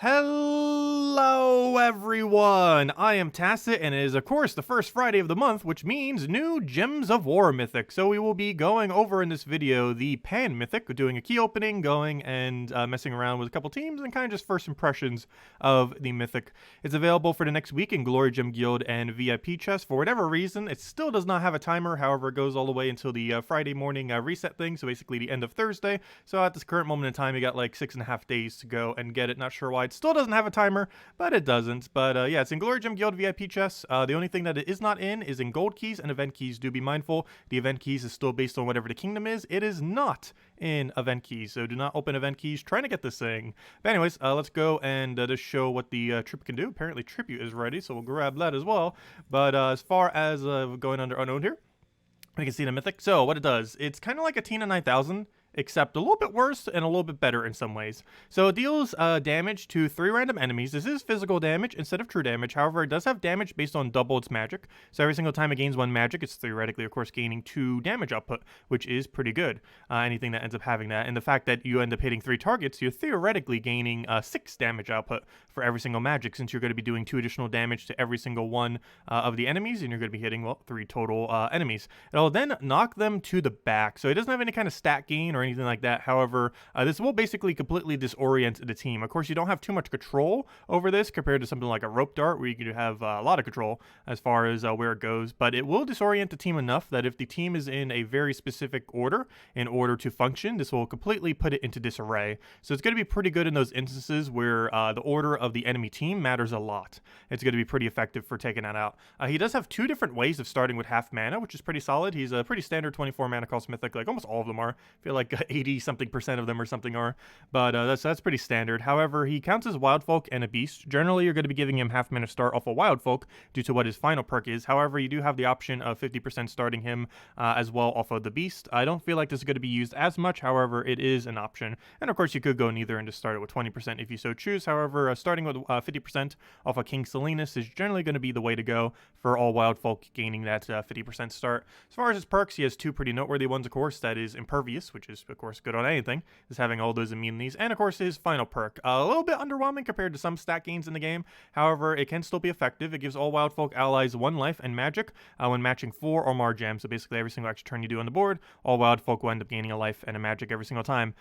Hello everyone, I am Tacet, and it is of course the first Friday of the month, which means new Gems of War Mythic. So we will be going over in this video the Pan Mythic, doing a key opening, going and messing around with a couple teams, and kind of just first impressions of the Mythic. It's available for the next week in Glory Gem Guild and VIP Chest. For whatever reason, it still does not have a timer, however it goes all the way until the Friday morning reset thing, so basically the end of Thursday. So at this current moment in time, you got like 6.5 days to go and get it. Not sure why it still doesn't have a timer, but it doesn't. But yeah, it's in Glory Gem Guild VIP chests. The only thing that it is not in is in gold keys and event keys. Do be mindful. The event keys is still based on whatever the kingdom is. It is not in event keys, so do not open event keys trying to get this thing. But anyways, let's go and just show what the trip can do. Apparently tribute is ready, so we'll grab that as well. But as far as going under unowned here, we can see the Mythic. So what it does, it's kind of like a Tina 9000, except a little bit worse and a little bit better in some ways. So it deals damage to 3 random enemies. This is physical damage instead of true damage. However, it does have damage based on double its magic. So every single time it gains 1 magic, it's theoretically, of course, gaining 2 damage output, which is pretty good. Anything that ends up having that. And the fact that you end up hitting 3 targets, you're theoretically gaining 6 damage output for every single magic, since you're going to be doing 2 additional damage to every single one of the enemies, and you're going to be hitting, well, 3 total enemies. It'll then knock them to the back. So it doesn't have any kind of stat gain or anything like that. However, this will basically completely disorient the team. Of course, you don't have too much control over this compared to something like a rope dart, where you can have a lot of control as far as where it goes, but it will disorient the team enough that if the team is in a very specific order in order to function, this will completely put it into disarray. So it's going to be pretty good in those instances where the order of the enemy team matters a lot. It's going to be pretty effective for taking that out. He does have 2 different ways of starting with half mana, which is pretty solid. He's a pretty standard 24 mana cost Mythic, like almost all of them are. I feel like 80-something% of them or something are, but that's pretty standard. However, he counts as Wildfolk and a Beast. Generally, you're going to be giving him half mana start off a Wildfolk due to what his final perk is. However, you do have the option of 50% starting him as well off of the Beast. I don't feel like this is going to be used as much, however, it is an option. And of course, you could go neither and just start it with 20% if you so choose. However, starting with 50% off of King Salinas is generally going to be the way to go for all Wildfolk gaining that 50% start. As far as his perks, he has 2 pretty noteworthy ones, of course. That is Impervious, which is, of course, good on anything, is having all those immunities, and of course his final perk. A little bit underwhelming compared to some stat gains in the game. However, it can still be effective. It gives all Wildfolk allies 1 life and magic when matching 4 or more gems. So basically every single extra turn you do on the board, all Wildfolk will end up gaining a life and a magic every single time.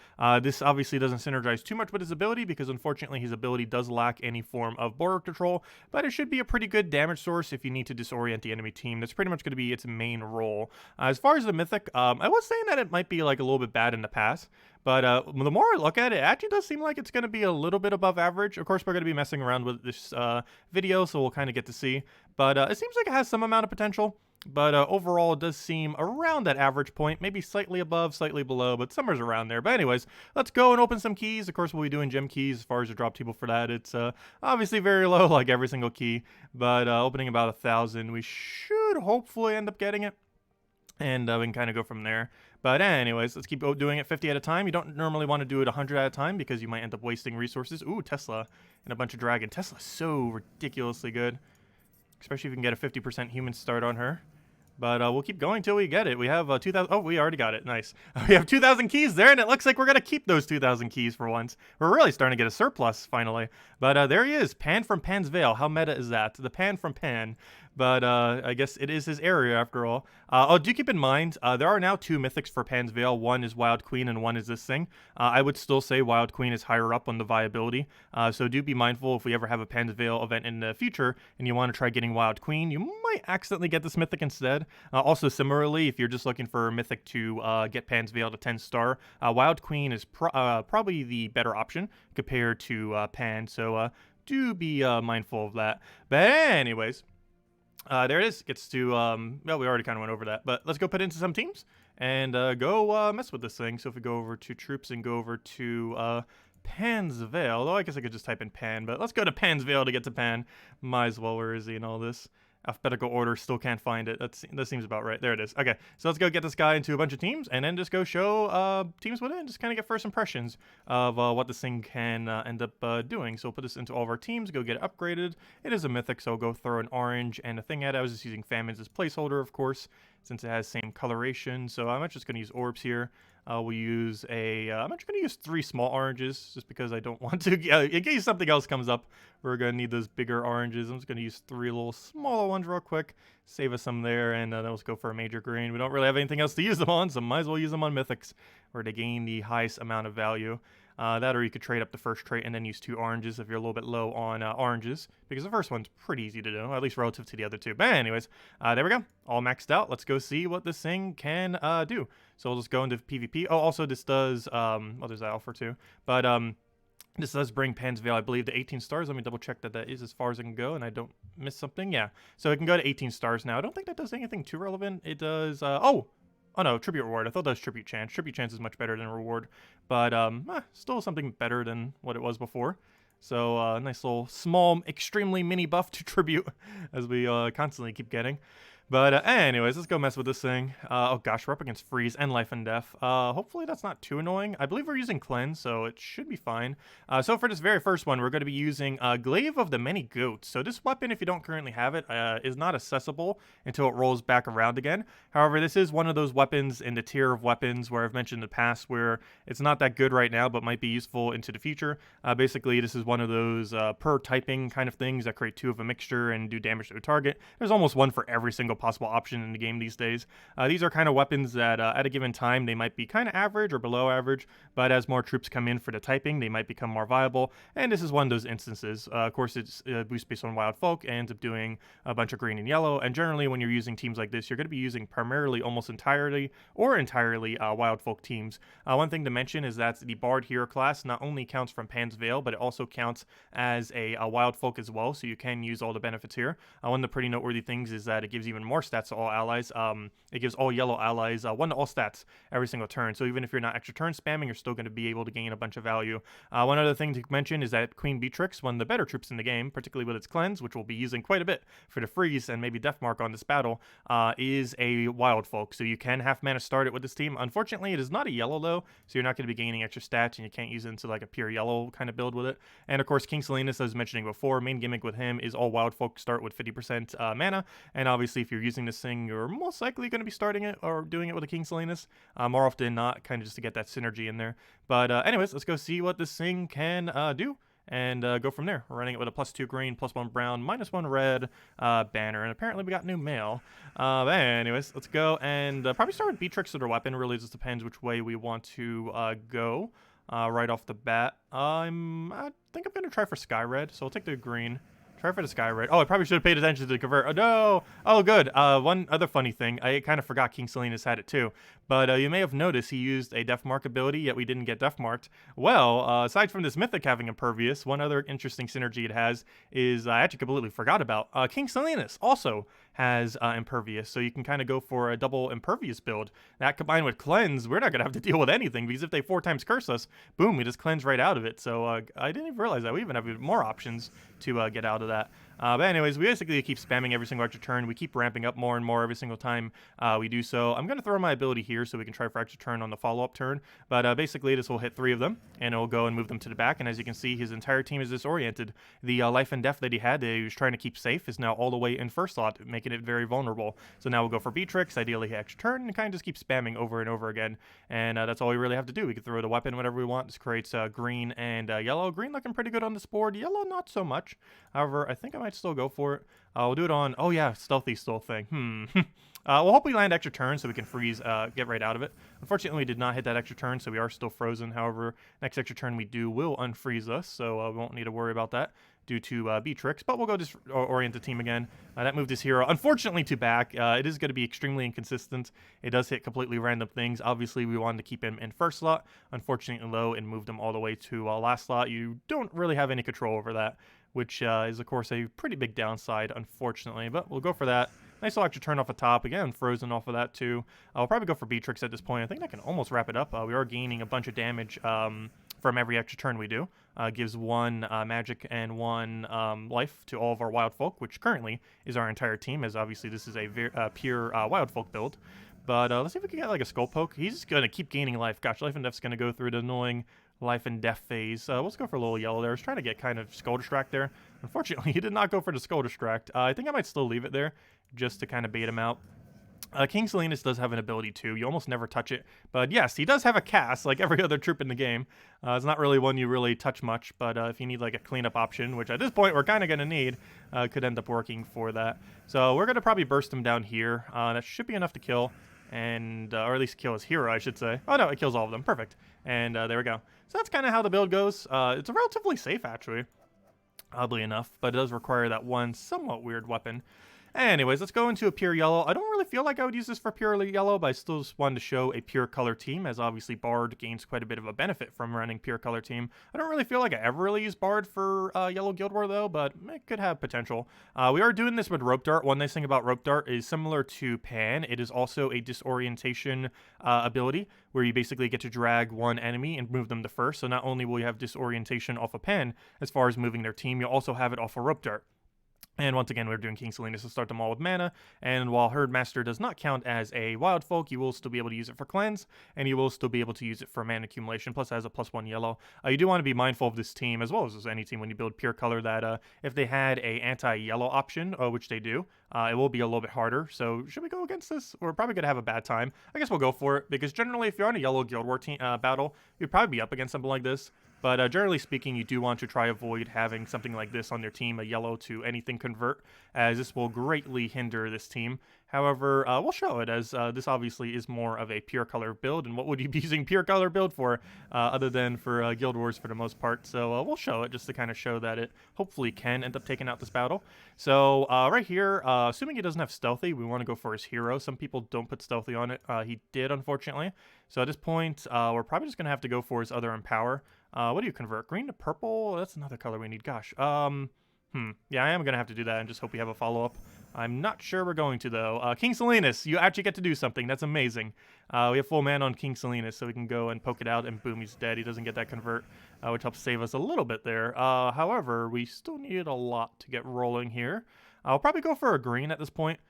This obviously doesn't synergize too much with his ability, because unfortunately his ability does lack any form of border control, but it should be a pretty good damage source if you need to disorient the enemy team. That's pretty much going to be its main role. As far as the Mythic, I was saying that it might be like a little bit bad in the past, but the more I look at it, it actually does seem like it's going to be a little bit above average. Of course, we're going to be messing around with this video, so we'll kind of get to see. But it seems like it has some amount of potential. But overall, it does seem around that average point, maybe slightly above, slightly below, but somewhere's around there. But anyways, let's go and open some keys. Of course, we'll be doing gem keys as far as the drop table for that. It's obviously very low, like every single key, but opening about 1,000, we should hopefully end up getting it. And we can kind of go from there. But anyways, let's keep doing it 50 at a time. You don't normally want to do it 100 at a time because you might end up wasting resources. Ooh, Tesla and a bunch of dragon. Tesla's so ridiculously good, especially if you can get a 50% human start on her. But we'll keep going till we get it. We have 2,000. Oh, we already got it. Nice. We have 2,000 keys there, and it looks like we're going to keep those 2,000 keys for once. We're really starting to get a surplus, finally. But there he is. Pan from Pan's Veil. How meta is that? The Pan from Pan. But I guess it is his area after all. Oh, do keep in mind, there are now 2 mythics for Pan's Veil. One is Wild Queen and one is this thing. I would still say Wild Queen is higher up on the viability. So do be mindful if we ever have a Pan's Veil event in the future and you want to try getting Wild Queen, you might accidentally get this mythic instead. Also, similarly, if you're just looking for a mythic to get Pan's Veil to 10 star, Wild Queen is probably the better option compared to Pan. So do be mindful of that. But anyways, there it is. Gets to, well, we already kind of went over that, but let's go put into some teams and go mess with this thing. So if we go over to troops and go over to Pan's Veil, although I guess I could just type in Pan, but let's go to Pan's Veil to get to Pan. Might as well. Where is he and all this? Alphabetical order, still can't find it. That seems about right. There it is. Okay, so let's go get this guy into a bunch of teams and then just go show teams with it and just kind of get first impressions of what this thing can end up doing. So we'll put this into all of our teams, go get it upgraded. It is a mythic, so I'll go throw an orange and a thing at it. I was just using famines as placeholder, of course, since it has same coloration. So I'm just going to use orbs here. We'll use I'm actually going to use 3 small oranges just because I don't want to, in case something else comes up, we're going to need those bigger oranges. I'm just going to use 3 little smaller ones real quick, save us some there, and then let's go for a major green. We don't really have anything else to use them on, so might as well use them on Mythics, where to gain the highest amount of value. That, or you could trade up the first trait and then use 2 oranges if you're a little bit low on oranges, because the first one's pretty easy to do, at least relative to the other 2. But anyways, there we go. All maxed out. Let's go see what this thing can do. So we'll just go into PvP. Oh, also this does, well, there's that offer too. But this does bring Pan's Veil, I believe, to 18 stars. Let me double check that that is as far as it can go and I don't miss something. Yeah, so it can go to 18 stars now. I don't think that does anything too relevant. It does, Oh no, Tribute Reward. I thought that was Tribute Chance. Tribute Chance is much better than Reward, but still something better than what it was before. So nice little small, extremely mini buff to Tribute, as we constantly keep getting. But anyways, let's go mess with this thing. Oh gosh, we're up against Freeze and Life and Death. Hopefully that's not too annoying. I believe we're using Cleanse, so it should be fine. So for this very first one, we're going to be using Glaive of the Many Goats. So this weapon, if you don't currently have it, is not accessible until it rolls back around again. However, this is one of those weapons in the tier of weapons where I've mentioned in the past where it's not that good right now, but might be useful into the future. Basically, this is one of those per typing kind of things that create 2 of a mixture and do damage to a target. There's almost one for every single possible option in the game these days. These are kind of weapons that at a given time they might be kind of average or below average, but as more troops come in for the typing, they might become more viable, and this is one of those instances. Of course, it's boost based on Wildfolk and ends up doing a bunch of green and yellow, and generally when you're using teams like this, you're going to be using primarily almost entirely Wildfolk teams. One thing to mention is that the Bard Hero class not only counts from Pan's Veil, but it also counts as a Wildfolk as well, so you can use all the benefits here. One of the pretty noteworthy things is that it gives even more stats to all allies. It gives all yellow allies 1 to all stats every single turn, so even if you're not extra turn spamming, you're still going to be able to gain a bunch of value. One other thing to mention is that Queen Beatrix, one of the better troops in the game, particularly with its Cleanse, which we'll be using quite a bit for the Freeze and maybe Death Mark on this battle, is a Wildfolk, so you can half mana start it with this team. Unfortunately, it is not a yellow though, so you're not going to be gaining extra stats, and you can't use it into like a pure yellow kind of build with it. And of course, King Salinas, as I was mentioning before, main gimmick with him is all Wildfolk start with 50% mana, and obviously if you're using this thing, you're most likely going to be starting it or doing it with a King Salinas, more often than not, kind of just to get that synergy in there. But anyways, let's go see what this thing can do, and go from there. We're running it with a +2 green, +1 brown, -1 red banner, and apparently we got new mail. But anyways, let's go and probably start with Beatrix or their weapon. Really just depends which way we want to go right off the bat. I think I'm going to try for Sky Red, so I'll take the green. Try for the Sky Red. Oh, I probably should have paid attention to the convert. Oh, no. Oh, good. One other funny thing. I kind of forgot King Salinas had it too. But you may have noticed he used a Death Mark ability, yet we didn't get Death Marked. Well, aside from this Mythic having Impervious, one other interesting synergy it has is I actually completely forgot about. King Salinas also has Impervious, so you can kind of go for a double Impervious build. That combined with Cleanse, we're not going to have to deal with anything, because if they 4 times curse us, boom, we just cleanse right out of it. So I didn't even realize that. We even have more options to get out of that. But anyways, we basically keep spamming every single extra turn. We keep ramping up more and more every single time we do so. I'm going to throw my ability here so we can try for extra turn on the follow-up turn. But basically, this will hit 3 of them, and it will go and move them to the back. And as you can see, his entire team is disoriented. The life and death that he was trying to keep safe is now all the way in first slot, making it very vulnerable. So now we'll go for Beatrix, ideally hit extra turn, and kind of just keep spamming over and over again. And that's all we really have to do. We can throw the weapon whenever we want. This creates green and yellow. Green looking pretty good on this board. Yellow, not so much. However, I think I might still go for it. We'll do it on, oh yeah, stealthy still thing. We'll hope we land extra turn so we can freeze, get right out of it. Unfortunately, we did not hit that extra turn, so we are still frozen. However, next extra turn we do will unfreeze us, so we won't need to worry about that due to Beatrix. But we'll go disorient the team again. That moved his hero, unfortunately, to back. It is going to be extremely inconsistent. It does hit completely random things. Obviously, we wanted to keep him in first slot. Unfortunately low, and moved him all the way to last slot. You don't really have any control over that, which is, of course, a pretty big downside, unfortunately. But we'll go for that. Nice little extra turn off the top. Again, frozen off of that, too. I'll probably go for Beatrix at this point. I think that can almost wrap it up. We are gaining a bunch of damage from every extra turn we do. Gives 1 magic and 1 life to all of our Wildfolk, which currently is our entire team, as obviously this is a pure Wildfolk build. But let's see if we can get like a Skull Poke. He's just going to keep gaining life. Gosh, Life and Death's going to go through the annoying life and death phase. Let's go for a little yellow there. I was trying to get kind of Skull Distract there. Unfortunately, he did not go for the Skull Distract. I think I might still leave it there just to kind of bait him out. King Salinas does have an ability too. You almost never touch it. But yes, he does have a cast like every other troop in the game. It's not really one you really touch much, but if you need like a cleanup option, which at this point we're kind of going to need, could end up working for that. So we're going to probably burst him down here. That should be enough to kill, and or at least kill his hero, I should say. Oh no, it kills all of them. Perfect. And there we go. So that's kind of how the build goes. It's relatively safe, actually, oddly enough, but it does require that one somewhat weird weapon. Anyways, let's go into a pure yellow. I don't really feel like I would use this for purely yellow, but I still just wanted to show a pure color team, as obviously Bard gains quite a bit of a benefit from running pure color team. I don't really feel like I ever really use Bard for Yellow Guild War, though, but it could have potential. We are doing this with Rope Dart. One nice thing about Rope Dart is similar to Pan. It is also a disorientation ability, where you basically get to drag one enemy and move them to first. So not only will you have disorientation off of Pan as far as moving their team, you'll also have it off of Rope Dart. And once again, we're doing King Salinas to start them all with mana, and while Herdmaster does not count as a Wildfolk, you will still be able to use it for cleanse, and you will still be able to use it for mana accumulation, plus it has a +1 yellow. You do want to be mindful of this team, as well as any team when you build pure color, that if they had a anti-yellow option, which they do, it will be a little bit harder. So should we go against this? We're probably going to have a bad time. I guess we'll go for it, because generally if you're on a Yellow Guild War team, battle, you'd probably be up against something like this. But generally speaking, you do want to try avoid having something like this on their team, a yellow to anything convert, as this will greatly hinder this team. However, we'll show it, as this obviously is more of a pure color build, and what would you be using pure color build for, other than for Guild Wars for the most part? So we'll show it just to kind of show that it hopefully can end up taking out this battle. So right here, assuming he doesn't have stealthy, we want to go for his hero. Some people don't put stealthy on it. He did, unfortunately. So at this point, we're probably just going to have to go for his other Empower. What do you convert? Green to purple? That's another color we need. Gosh. Yeah, I am going to have to do that and just hope we have a follow-up. I'm not sure we're going to, though. King Salinas, you actually get to do something. That's amazing. We have full mana on King Salinas, so we can go and poke it out, and boom, he's dead. He doesn't get that convert, which helps save us a little bit there. However, we still need a lot to get rolling here. I'll probably go for a green at this point.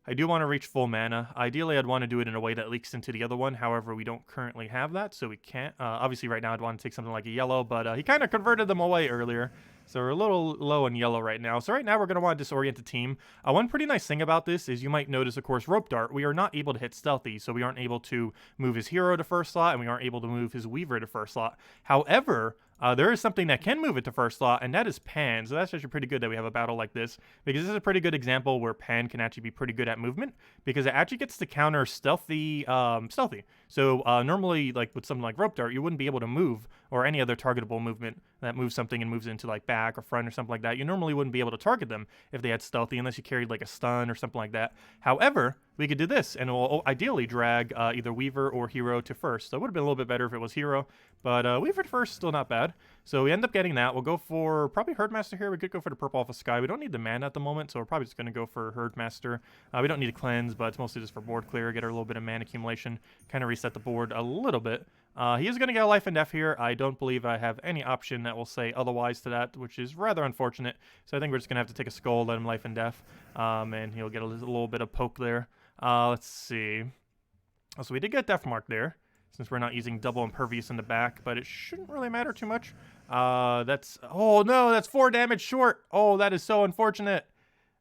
I do want to reach full mana. Ideally, I'd want to do it in a way that leaks into the other one. However, we don't currently have that, so we can't. Obviously, right now, I'd want to take something like a yellow, but he kind of converted them away earlier. So we're a little low in yellow right now. So right now, we're going to want to disorient the team. One pretty nice thing about this is you might notice, of course, Rope Dart. We are not able to hit Stealthy, so we aren't able to move his hero to first slot, and we aren't able to move his Weaver to first slot. However, there is something that can move it to first slot, and that is Pan. So that's actually pretty good that we have a battle like this, because this is a pretty good example where Pan can actually be pretty good at movement, because it actually gets to counter stealthy. So normally, like with something like Rope Dart, you wouldn't be able to move, or any other targetable movement that moves something and moves into like back or front or something like that. You normally wouldn't be able to target them if they had stealthy, unless you carried like a stun or something like that. However, we could do this, and it will ideally drag either Weaver or Hero to first. So it would have been a little bit better if it was Hero, but Weaver to first, still not bad. So we end up getting that. We'll go for probably Herdmaster here. We could go for the purple off of Sky. We don't need the mana at the moment, so we're probably just going to go for Herdmaster. We don't need a cleanse, but it's mostly just for board clear, get our little bit of mana accumulation, kind of reset the board a little bit. He is going to get a life and death here. I don't believe I have any option that will say otherwise to that, which is rather unfortunate. So I think we're just going to have to take a skull, let him life and death, and he'll get a little bit of poke there. Let's see. Oh, so we did get Death Mark there, since we're not using double impervious in the back, but it shouldn't really matter too much. Oh no, that's 4 damage short. Oh, that is so unfortunate.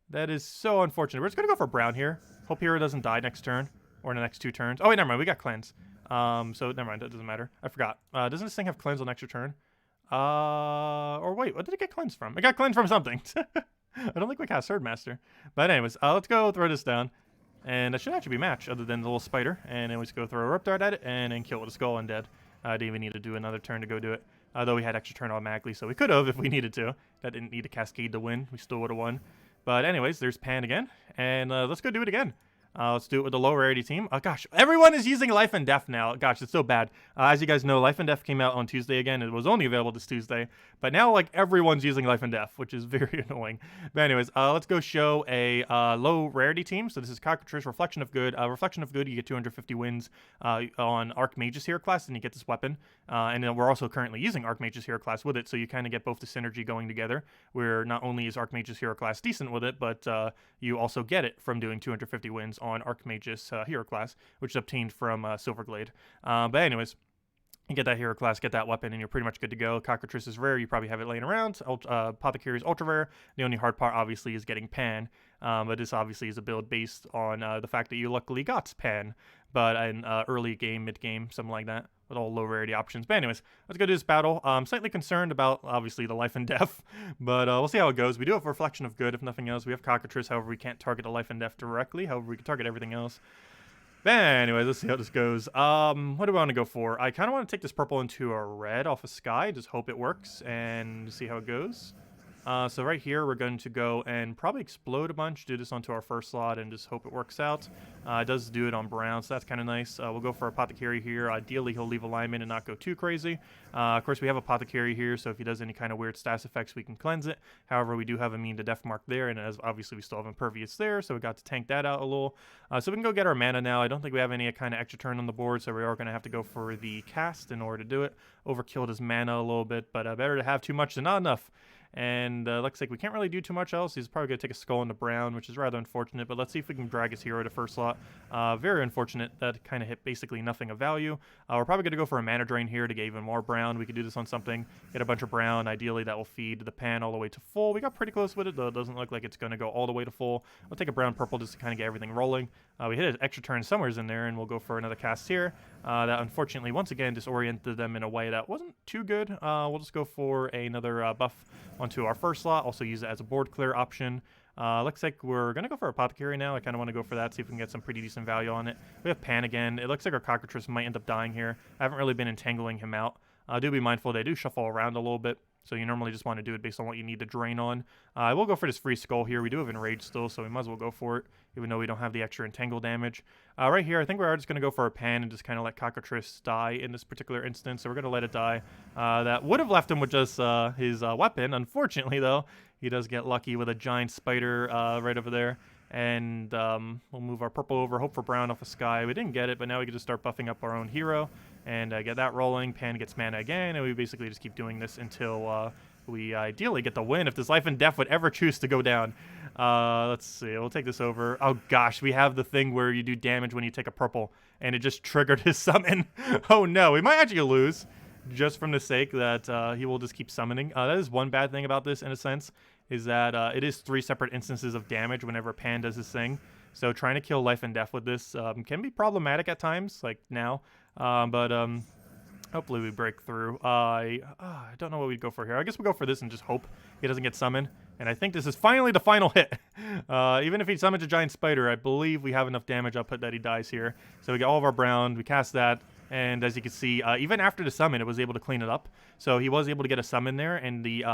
That is so unfortunate. We're just going to go for Brown here. Hope Hero doesn't die next turn, or in the next 2 turns. Oh wait, never mind, we got Cleanse. So never mind, that doesn't matter. I forgot. Doesn't this thing have Cleanse on next turn? Or wait, what did it get Cleanse from? It got Cleanse from something. I don't think we cast Herdmaster. But anyways, let's go throw this down. And that should actually be match, other than the little spider. And then we just go throw a Rope Dart at it, and then kill it with a skull undead. Didn't even need to do another turn to go do it. Though we had extra turn automatically, so we could have if we needed to. That didn't need a Cascade to win. We still would have won. But anyways, there's Pan again. And let's go do it again. Let's do it with the low rarity team. Gosh, everyone is using Life and Death now. Gosh, it's so bad. As you guys know, Life and Death came out on Tuesday again. It was only available this Tuesday. But now, like, everyone's using Life and Death, which is very annoying. But anyways, let's go show a low rarity team. So this is Cockatrice, Reflection of Good. Reflection of Good, you get 250 wins on Archmage's hero class, and you get this weapon. And then we're also currently using Archmage's hero class with it, so you kind of get both the synergy going together, where not only is Archmage's hero class decent with it, but you also get it from doing 250 wins on Archmage's hero class, which is obtained from Silverglade. But anyways, You get that hero class, get that weapon, and you're pretty much good to go. Cockatrice is rare. You probably have it laying around. Apothecary is ultra rare. The only hard part, obviously, is getting Pan. But this obviously is a build based on the fact that you luckily got Pan. But in early game, mid game, something like that, with all low rarity options. But anyways, let's go to this battle. I'm slightly concerned about, obviously, the life and death. But we'll see how it goes. We do have Reflection of Good, if nothing else. We have Cockatrice. However, we can't target the life and death directly. However, we can target everything else. But anyways, let's see how this goes. What do I want to go for? I kind of want to take this purple into a red off of Sky. Just hope it works and see how it goes. So right here, we're going to go and probably explode a bunch, do this onto our first slot, and just hope it works out. It does do it on brown, so that's kind of nice. We'll go for Apothecary here. Ideally, he'll leave alignment and not go too crazy. Of course, we have Apothecary here, so if he does any kind of weird stats effects, we can cleanse it. However, we do have Immune to Death mark there, and as obviously we still have Impervious there, so we got to tank that out a little. So we can go get our mana now. I don't think we have any kind of extra turn on the board, so we are going to have to go for the cast in order to do it. Overkilled his mana a little bit, but better to have too much than not enough. And looks like we can't really do too much else. He's probably going to take a skull into brown, which is rather unfortunate. But let's see if we can drag his hero to first slot. Very unfortunate. That kind of hit basically nothing of value. We're probably going to go for a mana drain here to get even more brown. We could do this on something. Get a bunch of brown. Ideally, that will feed the Pan all the way to full. We got pretty close with it, though. It doesn't look like it's going to go all the way to full. We'll take a brown-purple just to kind of get everything rolling. We hit an extra turn somewhere in there, and we'll go for another cast here. That unfortunately, once again, disoriented them in a way that wasn't too good. We'll just go for another buff onto our first slot. Also use it as a board clear option. Looks like we're going to go for Apothecary now. I kind of want to go for that, see if we can get some pretty decent value on it. We have Pan again. It looks like our Cockatrice might end up dying here. I haven't really been entangling him out. Do be mindful they do shuffle around a little bit. So you normally just want to do it based on what you need to drain on. I will go for this free skull here. We do have Enrage still, so we might as well go for it, even though we don't have the extra entangle damage. Right here, I think we're just going to go for a Pan and just kind of let Cockatrice die in this particular instance. So we're going to let it die. That would have left him with just his weapon. Unfortunately, though, he does get lucky with a giant spider right over there. And we'll move our purple over, hope for brown off of Sky. We didn't get it, but now we can just start buffing up our own hero and get that rolling. Pan gets mana again, and we basically just keep doing this until we ideally get the win, if this life and death would ever choose to go down. Let's see, we'll take this over. Oh gosh, we have the thing where you do damage when you take a purple, and it just triggered his summon. Oh no, we might actually lose, just from the sake that he will just keep summoning. That is one bad thing about this, in a sense, is that it is 3 separate instances of damage whenever Pan does his thing. So trying to kill life and death with this can be problematic at times, like now. But hopefully we break through. I don't know what we'd go for here. I guess we'll go for this and just hope he doesn't get summoned. And I think this is finally the final hit. Even if he summons a giant spider, I believe we have enough damage output that he dies here. So we get all of our brown. We cast that. And as you can see, even after the summon, it was able to clean it up. So he was able to get a summon there. And the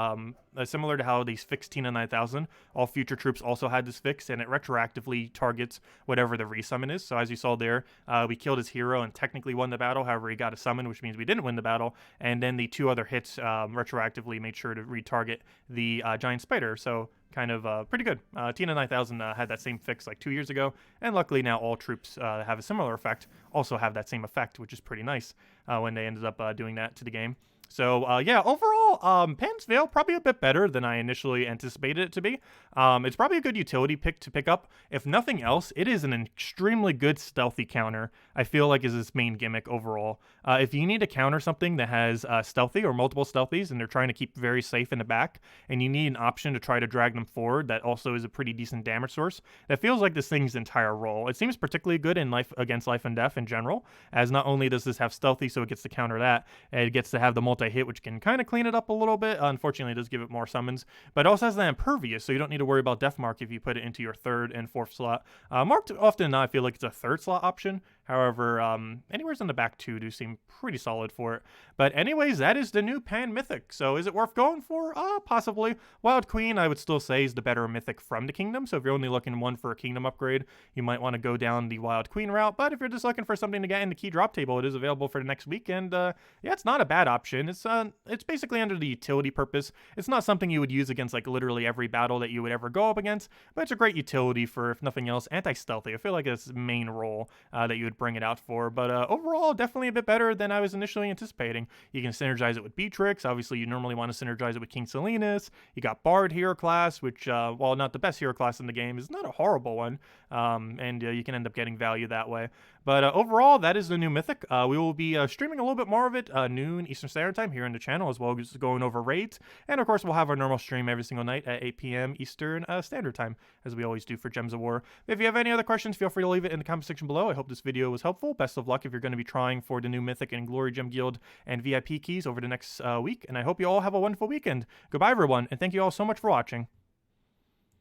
similar to how these fixed Tina 9000, all future troops also had this fix. And it retroactively targets whatever the resummon is. So as you saw there, we killed his hero and technically won the battle. However, he got a summon, which means we didn't win the battle. And then the 2 other hits retroactively made sure to retarget the giant spider. So kind of pretty good. Tina 9000 had that same fix like 2 years ago, and luckily now all troops that have a similar effect also have that same effect, which is pretty nice when they ended up doing that to the game. So, yeah, overall, Pan's Veil probably a bit better than I initially anticipated it to be. It's probably a good utility pick to pick up. If nothing else, it is an extremely good stealthy counter, I feel like is its main gimmick overall. If you need to counter something that has stealthy or multiple stealthies and they're trying to keep very safe in the back, and you need an option to try to drag them forward that also is a pretty decent damage source, that feels like this thing's entire role. It seems particularly good in against life and death in general, as not only does this have stealthy, so it gets to counter that, it gets to have the multi-hit, which can kind of clean it up a little bit. Unfortunately, it does give it more summons, but it also has that impervious, so you don't need to worry about death mark if you put it into your 3rd and 4th slot. Marked often enough, I feel like it's a 3rd slot option. However, anywheres in the back 2 do seem pretty solid for it. But anyways, that is the new Pan Mythic. So is it worth going for? Possibly. Wild Queen, I would still say, is the better Mythic from the Kingdom. So if you're only looking one for a Kingdom upgrade, you might want to go down the Wild Queen route. But if you're just looking for something to get in the key drop table, it is available for the next week. And yeah, it's not a bad option. It's basically under the utility purpose. It's not something you would use against like literally every battle that you would ever go up against, but it's a great utility for, if nothing else, anti-stealthy. I feel like it's the main role that you would bring it out for. But overall, definitely a bit better than I was initially anticipating. You can synergize it with Beatrix. Obviously, you normally want to synergize it with King Salinas. You got Bard hero class, which, while not the best hero class in the game, is not a horrible one. And you can end up getting value that way. But overall, that is the new Mythic. We will be streaming a little bit more of it noon Eastern Standard Time here on the channel, as well as going over raids. And of course, we'll have our normal stream every single night at 8 p.m. Eastern Standard Time, as we always do for Gems of War. If you have any other questions, feel free to leave it in the comment section below. I hope this video was helpful. Best of luck if you're going to be trying for the new Mythic and Glory Gem Guild and VIP keys over the next week. And I hope you all have a wonderful weekend. Goodbye, everyone, and thank you all so much for watching.